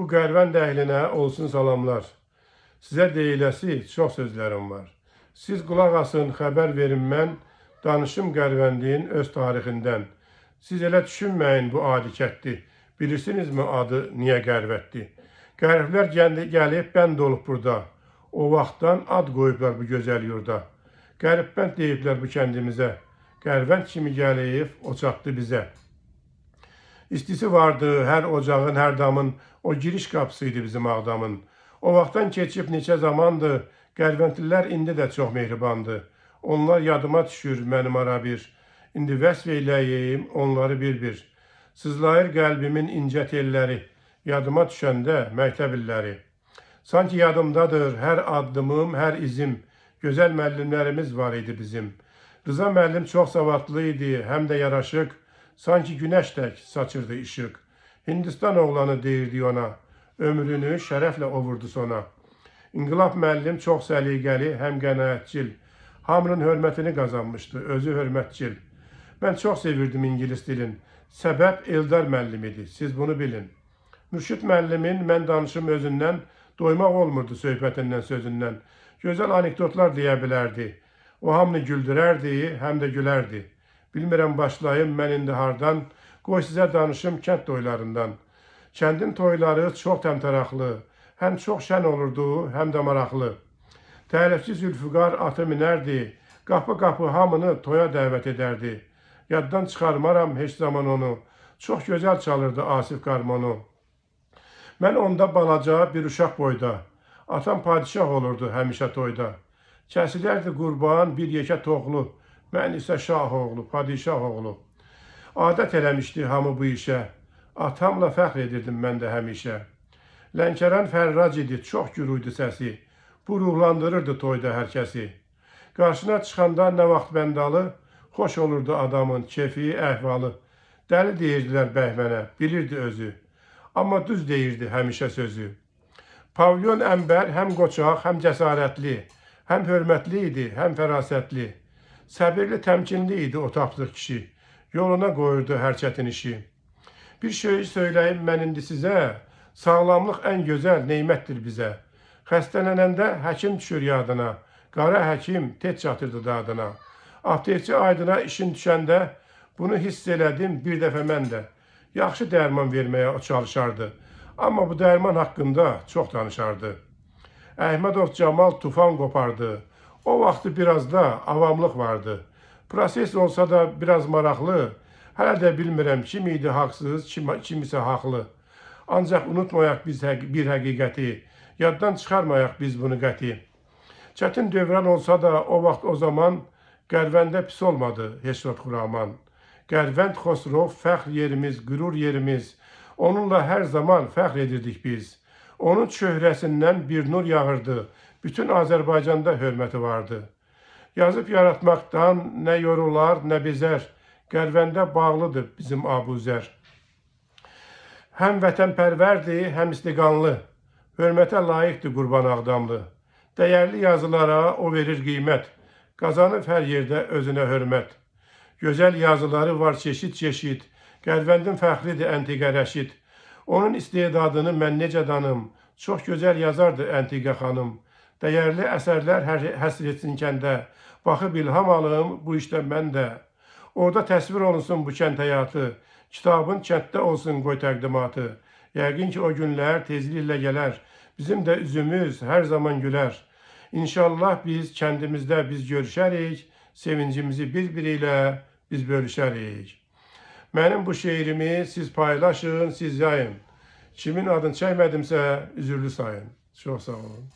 Bu Qərvənd əhlinə olsun salamlar. Sizə deyiləsi çox sözlərim var. Siz qulaq asın, xəbər verin mən, danışım Qərvəndin öz tarixindən. Siz elə düşünməyin bu adi kətdir. Bilirsinizmi adı niyə Qərvətdir? Qərvlər gəlib bənd olub burada. O vaxtdan ad qoyublar bu gözəl yurda. Qəribbənd deyiblər bu kəndimizə. Qərvənd kimi gəlib, o çatdı bizə. İstisi vardı hər ocağın, hər damın, o giriş qapısıydı bizim Ağdamın. O vaxtdan keçib neçə zamandır, Qərvəndlilər indi də çox mehribandır. Onlar yadıma düşür mənim ara bir, indi vəsf eyləyim onları bir-bir. Sızlayır qəlbimin incə telləri, yadıma düşəndə məktəb illəri. Sanki yadımdadır hər addımım, hər izim, gözəl müəllimlərimiz var idi bizim. Rıza müəllim çox savadlı idi, həm də yaraşıq, sanki günəş tək saçırdı işıq. Hindistan oğlanı deyirdi ona, ömrünü şərəflə ovurdu sona. İnqilab müəllim çox səliqəli, həm qənaətçil, hamının hörmətini qazanmışdı, özü hörmətçil. Mən çox sevirdim ingilis dilin, səbəb Eldar müəllim idi, siz bunu bilin. Mürşid müəllimin mən danışım özündən, doymaq olmurdu söhbətindən, sözündən. Gözəl anekdotlar deyə bilərdi. O hamını güldürərdi, həm də gülərdi. Bilmirəm başlayım mən indi hardan, qoy sizə danışım kənd toylarından. Kəndin toyları çox təmtəraqlı, həm çox şən olurdu, həm də maraqlı. Təlifçi Zülfüqar atı minərdi, qapı-qapı hamını toya dəvət edərdi. Yaddan çıxarmaram heç zaman onu, çox gözəl çalırdı Asif qarmonu. Mən onda balaca bir uşaq boyda, atam padişah olurdu həmişə toyda. Kəsilərdi qurban bir yekə toxlu, mən isə şah oğlu, padişah oğlu. Adət eləmişdi hamı bu işə, atamla fəxr edirdim mən də həmişə. Lənkəran Fərrac idi, çox gürüydü səsi, bu ruhlandırırdı toyda hər kəsi. Qarşına çıxanda nə vaxt bəndalı, xoş olurdu adamın kefi, əhvalı. Dəli deyirdilər bəhmənə, bilirdi özü, amma düz deyirdi həmişə sözü. Pavyon əmbər həm qoçaq, həm cəsarətli, həm hörmətli idi, həm fərasətli. Səbirli, təmkinli idi o tapdıq kişi, yoluna qoyurdu hər çətin işi. Bir şey söyləyim mən indi sizə, sağlamlıq ən gözəl neymətdir bizə. Xəstələnəndə həkim düşür yadına, qara həkim tez çatırdı dadına. Aptekçi Aydına işin düşəndə, bunu hiss elədim bir dəfə mən də. Yaxşı dərman verməyə o çalışardı, amma bu dərman haqqında çox danışardı. Əhmədov Camal tufan qopardı. O vaxtı biraz da avamlıq vardı. Proses olsa da biraz maraqlı. Hələ də bilmirəm kim idi haqsız, kim isə haqlı. Ancaq unutmayaq biz bir həqiqəti. Yaddan çıxarmayaq biz bunu qəti. Çətin dövran olsa da o vaxt o zaman Qərvəndə pis olmadı Heşrot Xuraman. Qərvənd Xosrov fəxr yerimiz, qürur yerimiz. Onunla hər zaman fəxr edirdik biz. Onun çöhrəsindən bir nur yağırdı. Bütün Azərbaycanda hörməti vardı. Yazıb yaratmaqdan nə yorular, nə bezər. Qərvəndə bağlıdır bizim Abuzər. Həm vətənpərvərdir, həm istiqanlı. Hörmətə layiqdir Qurban Ağdamlı. Dəyərli yazılara o verir qiymət. Qazanıb hər yerdə özünə hörmət. Gözəl yazıları var çeşid-çeşid. Qərvəndin fəxridir Əntiqə Rəşid. Onun istedadını mən necə danım. Çox gözəl yazardı Əntiqə xanım. Dəyərli əsərlər həsr etsin kəndə. Baxıb ilham alım bu işdə mən də. Orada təsvir olunsun bu kənd həyatı. Kitabın kənddə olsun qoy təqdimatı. Yəqin ki o günlər tezliklə gələr. Bizim də üzümüz hər zaman gülər. İnşallah biz kəndimizdə biz görüşərik. Sevincimizi bir-biri ilə biz bölüşərik. Mənim bu şeirimi siz paylaşın, siz yayın. Kimin adını çəkmədimsə üzürlü sayın. Çox sağ olun.